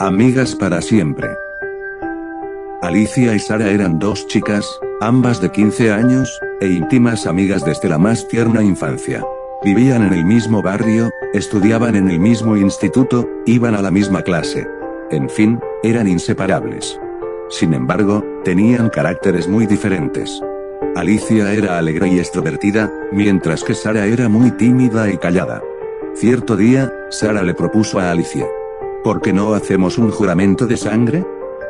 Amigas para siempre. Alicia y Sara eran dos chicas, ambas de 15 años, e íntimas amigas desde la más tierna infancia. Vivían en el mismo barrio, estudiaban en el mismo instituto, iban a la misma clase. En fin, eran inseparables. Sin embargo, tenían caracteres muy diferentes. Alicia era alegre y extrovertida, mientras que Sara era muy tímida y callada. Cierto día, Sara le propuso a Alicia: ¿por qué no hacemos un juramento de sangre?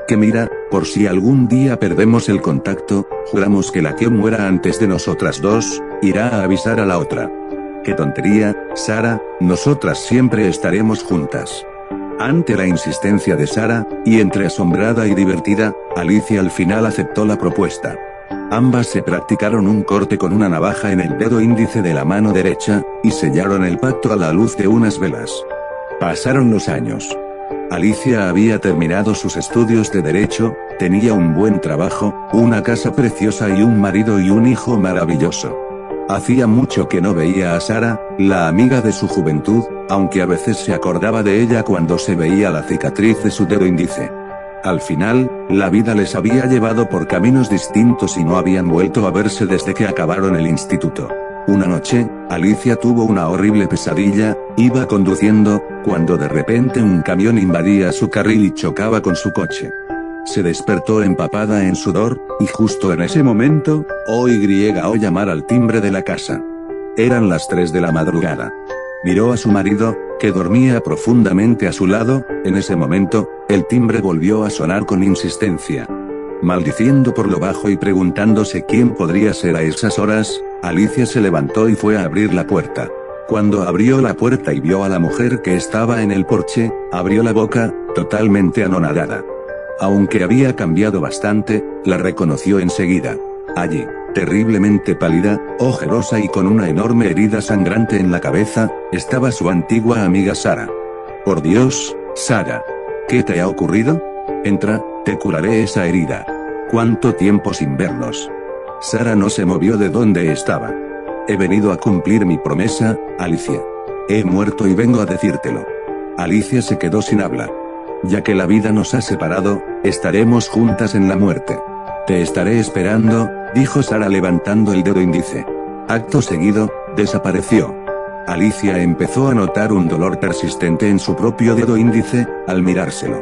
Que mira, por si algún día perdemos el contacto, juramos que la que muera antes de nosotras dos, irá a avisar a la otra. ¡Qué tontería, Sara! Nosotras siempre estaremos juntas. Ante la insistencia de Sara, y entre asombrada y divertida, Alicia al final aceptó la propuesta. Ambas se practicaron un corte con una navaja en el dedo índice de la mano derecha, y sellaron el pacto a la luz de unas velas. Pasaron los años. Alicia había terminado sus estudios de Derecho, tenía un buen trabajo, una casa preciosa y un marido y un hijo maravilloso. Hacía mucho que no veía a Sara, la amiga de su juventud, aunque a veces se acordaba de ella cuando se veía la cicatriz de su dedo índice. Al final, la vida les había llevado por caminos distintos y no habían vuelto a verse desde que acabaron el instituto. Una noche, Alicia tuvo una horrible pesadilla, iba conduciendo, cuando de repente un camión invadía su carril y chocaba con su coche. Se despertó empapada en sudor, y justo en ese momento, oyó llamar al timbre de la casa. Eran las 3 de la madrugada. Miró a su marido, que dormía profundamente a su lado. En ese momento, el timbre volvió a sonar con insistencia. Maldiciendo por lo bajo y preguntándose quién podría ser a esas horas, Alicia se levantó y fue a abrir la puerta. Cuando abrió la puerta y vio a la mujer que estaba en el porche, abrió la boca, totalmente anonadada. Aunque había cambiado bastante, la reconoció enseguida. Allí, terriblemente pálida, ojerosa y con una enorme herida sangrante en la cabeza, estaba su antigua amiga Sara. «Por Dios, Sara. ¿Qué te ha ocurrido? Entra, te curaré esa herida. ¿Cuánto tiempo sin vernos?» Sara no se movió de donde estaba. «He venido a cumplir mi promesa, Alicia. He muerto y vengo a decírtelo». Alicia se quedó sin habla. «Ya que la vida nos ha separado, estaremos juntas en la muerte. Te estaré esperando», dijo Sara levantando el dedo índice. Acto seguido, desapareció. Alicia empezó a notar un dolor persistente en su propio dedo índice, al mirárselo.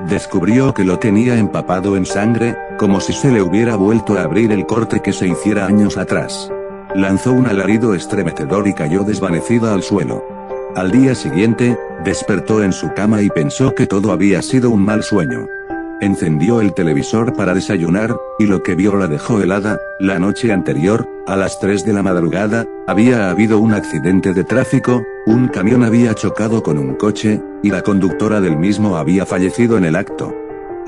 Descubrió que lo tenía empapado en sangre, como si se le hubiera vuelto a abrir el corte que se hiciera años atrás. Lanzó un alarido estremecedor y cayó desvanecida al suelo. Al día siguiente, despertó en su cama y pensó que todo había sido un mal sueño. Encendió el televisor para desayunar, y lo que vio la dejó helada. La noche anterior, a las 3 de la madrugada, había habido un accidente de tráfico, un camión había chocado con un coche, y la conductora del mismo había fallecido en el acto.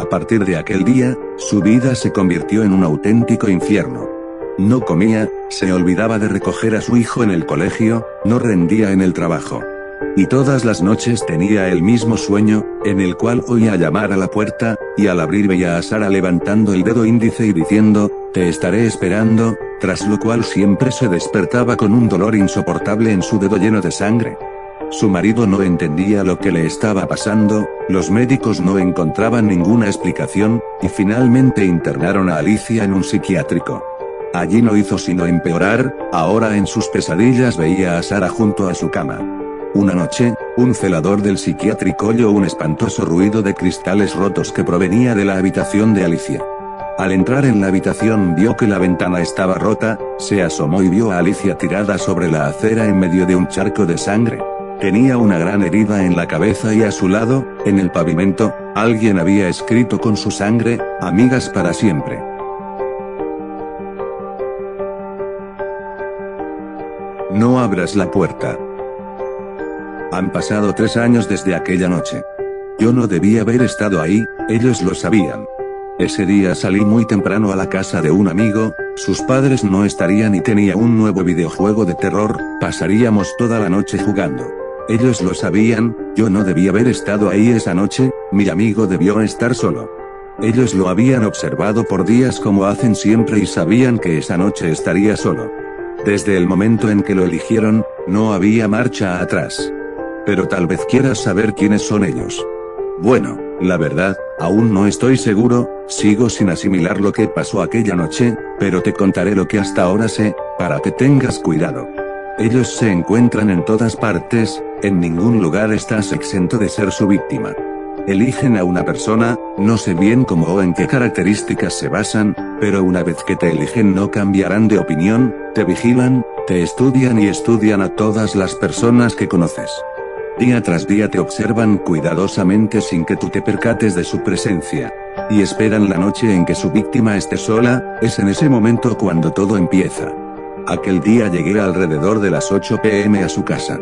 A partir de aquel día, su vida se convirtió en un auténtico infierno. No comía, se olvidaba de recoger a su hijo en el colegio, no rendía en el trabajo. Y todas las noches tenía el mismo sueño, en el cual oía llamar a la puerta, y al abrir veía a Sara levantando el dedo índice y diciendo: «Te estaré esperando», tras lo cual siempre se despertaba con un dolor insoportable en su dedo lleno de sangre. Su marido no entendía lo que le estaba pasando, los médicos no encontraban ninguna explicación, y finalmente internaron a Alicia en un psiquiátrico. Allí no hizo sino empeorar, ahora en sus pesadillas veía a Sara junto a su cama. Una noche, un celador del psiquiátrico oyó un espantoso ruido de cristales rotos que provenía de la habitación de Alicia. Al entrar en la habitación vio que la ventana estaba rota, se asomó y vio a Alicia tirada sobre la acera en medio de un charco de sangre. Tenía una gran herida en la cabeza y a su lado, en el pavimento, alguien había escrito con su sangre: «Amigas para siempre». No abras la puerta. Han pasado 3 años desde aquella noche. Yo no debía haber estado ahí, ellos lo sabían. Ese día salí muy temprano a la casa de un amigo, sus padres no estarían y tenía un nuevo videojuego de terror, pasaríamos toda la noche jugando. Ellos lo sabían, yo no debía haber estado ahí esa noche, mi amigo debió estar solo. Ellos lo habían observado por días como hacen siempre y sabían que esa noche estaría solo. Desde el momento en que lo eligieron, no había marcha atrás. Pero tal vez quieras saber quiénes son ellos. Bueno, La verdad, aún no estoy seguro, sigo sin asimilar lo que pasó aquella noche, pero te contaré lo que hasta ahora sé, para que tengas cuidado. Ellos se encuentran en todas partes, en ningún lugar estás exento de ser su víctima. Eligen a una persona, no sé bien cómo o en qué características se basan, pero una vez que te eligen no cambiarán de opinión, te vigilan, te estudian y estudian a todas las personas que conoces. Día tras día te observan cuidadosamente sin que tú te percates de su presencia. Y esperan la noche en que su víctima esté sola, es en ese momento cuando todo empieza. Aquel día llegué alrededor de las 8 p.m. a su casa.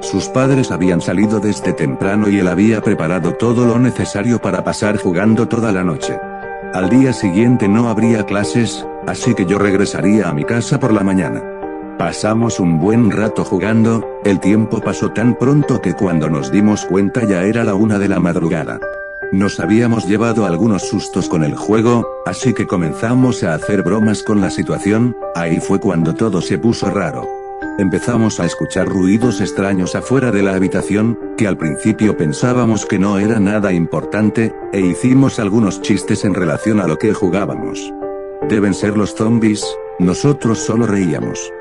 Sus padres habían salido desde temprano y él había preparado todo lo necesario para pasar jugando toda la noche. Al día siguiente no habría clases, así que yo regresaría a mi casa por la mañana. Pasamos un buen rato jugando, el tiempo pasó tan pronto que cuando nos dimos cuenta ya era la 1 de la madrugada. Nos habíamos llevado algunos sustos con el juego, así que comenzamos a hacer bromas con la situación, ahí fue cuando todo se puso raro. Empezamos a escuchar ruidos extraños afuera de la habitación, que al principio pensábamos que no era nada importante, e hicimos algunos chistes en relación a lo que jugábamos. Deben ser los zombies, nosotros solo reíamos.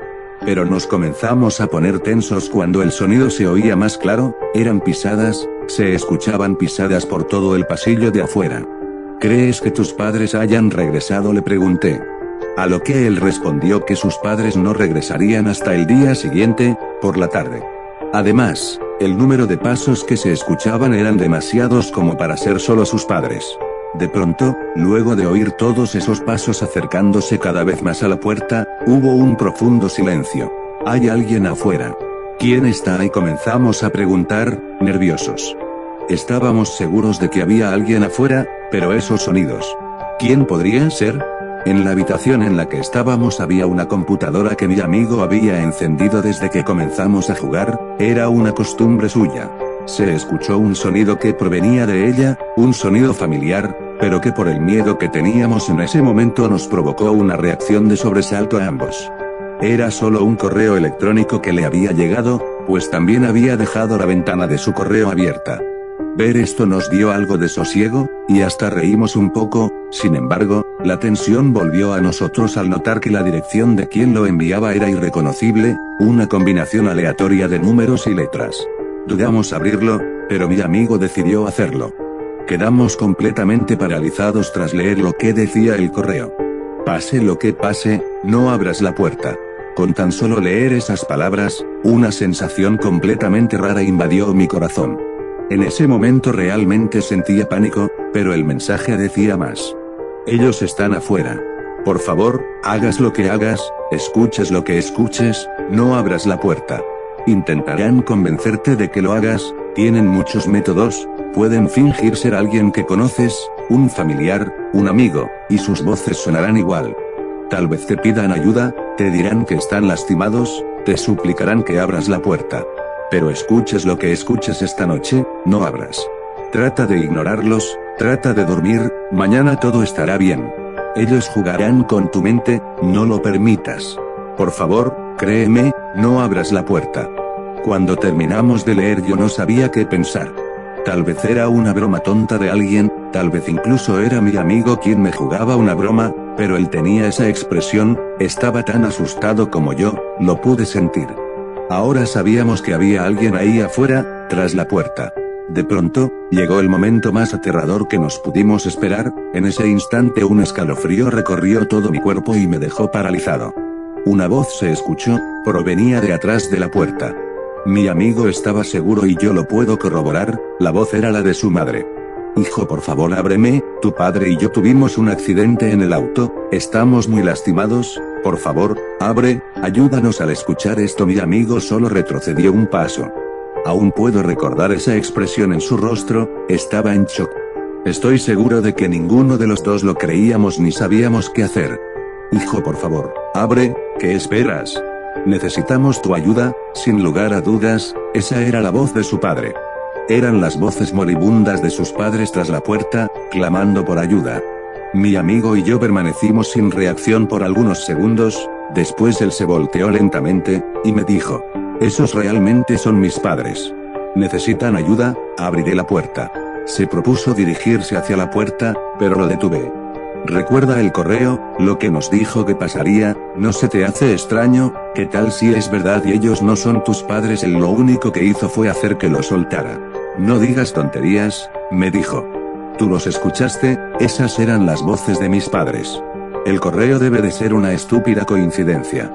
Pero nos comenzamos a poner tensos cuando el sonido se oía más claro, eran pisadas, se escuchaban pisadas por todo el pasillo de afuera. ¿Crees que tus padres hayan regresado?, le pregunté. A lo que él respondió que sus padres no regresarían hasta el día siguiente, por la tarde. Además, el número de pasos que se escuchaban eran demasiados como para ser solo sus padres. De pronto, luego de oír todos esos pasos acercándose cada vez más a la puerta, hubo un profundo silencio. ¿Hay alguien afuera? ¿Quién está ahí?, comenzamos a preguntar, nerviosos. Estábamos seguros de que había alguien afuera, pero esos sonidos. ¿Quién podría ser? En la habitación en la que estábamos había una computadora que mi amigo había encendido desde que comenzamos a jugar, era una costumbre suya. Se escuchó un sonido que provenía de ella, un sonido familiar, pero que por el miedo que teníamos en ese momento nos provocó una reacción de sobresalto a ambos. Era solo un correo electrónico que le había llegado, pues también había dejado la ventana de su correo abierta. Ver esto nos dio algo de sosiego, y hasta reímos un poco, sin embargo, la tensión volvió a nosotros al notar que la dirección de quien lo enviaba era irreconocible, una combinación aleatoria de números y letras. Dudamos abrirlo, pero mi amigo decidió hacerlo. Quedamos completamente paralizados tras leer lo que decía el correo. Pase lo que pase, no abras la puerta. Con tan solo leer esas palabras, una sensación completamente rara invadió mi corazón. En ese momento realmente sentía pánico, pero el mensaje decía más. Ellos están afuera. Por favor, hagas lo que hagas, escuches lo que escuches, no abras la puerta. Intentarán convencerte de que lo hagas, tienen muchos métodos, pueden fingir ser alguien que conoces, un familiar, un amigo, y sus voces sonarán igual. Tal vez te pidan ayuda, te dirán que están lastimados, te suplicarán que abras la puerta. Pero escuches lo que escuches esta noche, no abras. Trata de ignorarlos, trata de dormir, mañana todo estará bien. Ellos jugarán con tu mente, no lo permitas. Por favor, créeme, no abras la puerta. Cuando terminamos de leer yo no sabía qué pensar. Tal vez era una broma tonta de alguien, tal vez incluso era mi amigo quien me jugaba una broma, pero él tenía esa expresión, estaba tan asustado como yo, lo pude sentir. Ahora sabíamos que había alguien ahí afuera, tras la puerta. De pronto, llegó el momento más aterrador que nos pudimos esperar, en ese instante un escalofrío recorrió todo mi cuerpo y me dejó paralizado. Una voz se escuchó, provenía de atrás de la puerta. Mi amigo estaba seguro y yo lo puedo corroborar, la voz era la de su madre. Hijo, por favor ábreme, tu padre y yo tuvimos un accidente en el auto, estamos muy lastimados, por favor, abre, ayúdanos. Al escuchar esto mi amigo solo retrocedió un paso. Aún puedo recordar esa expresión en su rostro, estaba en shock. Estoy seguro de que ninguno de los dos lo creíamos ni sabíamos qué hacer. Hijo, por favor, abre, ¿qué esperas? Necesitamos tu ayuda, sin lugar a dudas, esa era la voz de su padre. Eran las voces moribundas de sus padres tras la puerta, clamando por ayuda. Mi amigo y yo permanecimos sin reacción por algunos segundos, después él se volteó lentamente, y me dijo, esos realmente son mis padres. ¿Necesitan ayuda? Abriré la puerta. Se propuso dirigirse hacia la puerta, pero lo detuve. ¿Recuerda el correo, lo que nos dijo que pasaría? ¿No se te hace extraño? ¿Qué tal si es verdad y ellos no son tus padres? Él lo único que hizo fue hacer que lo soltara. No digas tonterías, me dijo. ¿Tú los escuchaste? Esas eran las voces de mis padres. El correo debe de ser una estúpida coincidencia.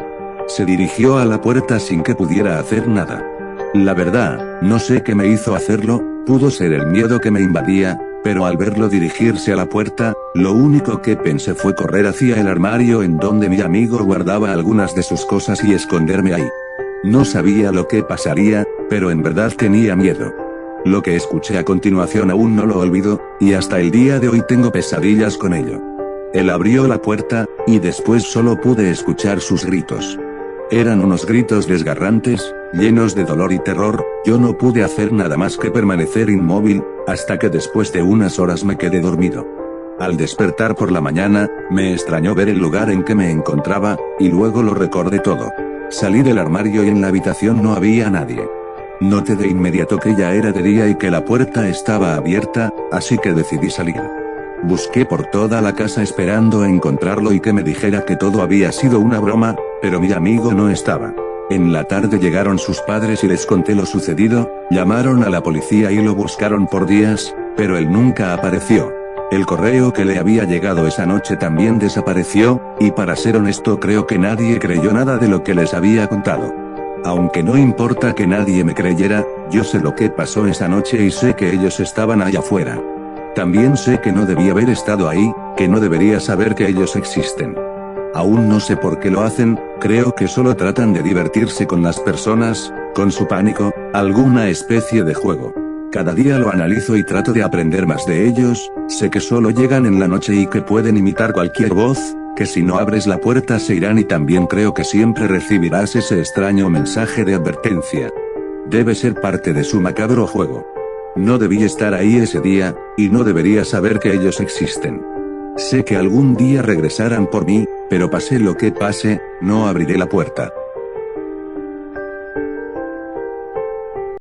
Se dirigió a la puerta sin que pudiera hacer nada. La verdad, no sé qué me hizo hacerlo, pudo ser el miedo que me invadía, pero al verlo dirigirse a la puerta, lo único que pensé fue correr hacia el armario en donde mi amigo guardaba algunas de sus cosas y esconderme ahí. No sabía lo que pasaría, pero en verdad tenía miedo. Lo que escuché a continuación aún no lo olvido, y hasta el día de hoy tengo pesadillas con ello. Él abrió la puerta, y después solo pude escuchar sus gritos. Eran unos gritos desgarrantes, llenos de dolor y terror. Yo no pude hacer nada más que permanecer inmóvil, hasta que después de unas horas me quedé dormido. Al despertar por la mañana, me extrañó ver el lugar en que me encontraba, y luego lo recordé todo. Salí del armario y en la habitación no había nadie. Noté de inmediato que ya era de día y que la puerta estaba abierta, así que decidí salir. Busqué por toda la casa esperando a encontrarlo y que me dijera que todo había sido una broma, pero mi amigo no estaba. En la tarde llegaron sus padres y les conté lo sucedido, llamaron a la policía y lo buscaron por días, pero él nunca apareció. El correo que le había llegado esa noche también desapareció, y para ser honesto creo que nadie creyó nada de lo que les había contado. Aunque no importa que nadie me creyera, yo sé lo que pasó esa noche y sé que ellos estaban allá afuera. También sé que no debía haber estado ahí, que no debería saber que ellos existen. Aún no sé por qué lo hacen, creo que solo tratan de divertirse con las personas, con su pánico, alguna especie de juego. Cada día lo analizo y trato de aprender más de ellos, sé que solo llegan en la noche y que pueden imitar cualquier voz, que si no abres la puerta se irán y también creo que siempre recibirás ese extraño mensaje de advertencia. Debe ser parte de su macabro juego. No debí estar ahí ese día, y no debería saber que ellos existen. Sé que algún día regresarán por mí, pero pase lo que pase, no abriré la puerta.